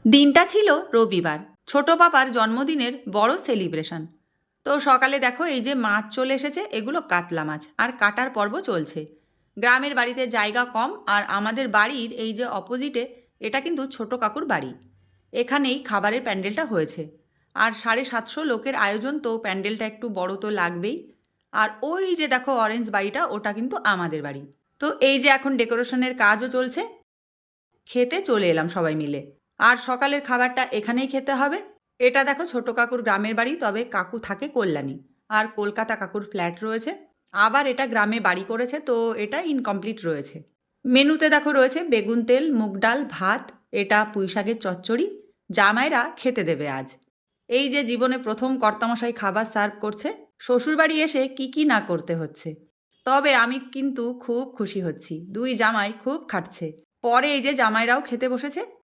দিনটা ছিল রবিবার, ছোট পাপার জন্মদিনের বড় সেলিব্রেশন। তো সকালে দেখো এই যে মাছ চলে এসেছে, এগুলো কাতলা মাছ, আর কাটার পর্ব চলছে। গ্রামের বাড়িতে জায়গা কম, আর আমাদের বাড়ির এই যে অপোজিটে, এটা কিন্তু ছোট কাকুর বাড়ি। এখানেই খাবারের প্যান্ডেলটা হয়েছে। আর 750 লোকের আয়োজন, তো প্যান্ডেলটা একটু বড় তো লাগবেই। আর ওই যে দেখো অরেঞ্জ বাড়িটা, ওটা কিন্তু আমাদের বাড়ি। তো এই যে এখন ডেকোরেশনের কাজও চলছে। খেতে চলে এলাম সবাই মিলে। আর সকালের খাবারটা এখানেই খেতে হবে। এটা দেখো ছোট কাকুর গ্রামের বাড়ি, তবে কাকু থাকে কল্যাণী। আর কলকাতা কাকুর ফ্ল্যাট রয়েছে। আবার এটা গ্রামে বাড়ি করেছে, তো এটা ইনকমপ্লিট রয়েছে। মেনুতে দেখো রয়েছে বেগুন তেল, মুগ ডাল, ভাত, এটা পুঁইশাকের চচ্চড়ি। জামাইরা খেতে দেবে আজ। এই যে জীবনে প্রথম কর্তামশাই খাবার সার্ভ করছে। শ্বশুরবাড়ি এসে কি কি না করতে হচ্ছে। তবে আমি কিন্তু খুব খুশি হচ্ছি, দুই জামাই খুব খাটছে। পরে এই যে জামাইরাও খেতে বসেছে।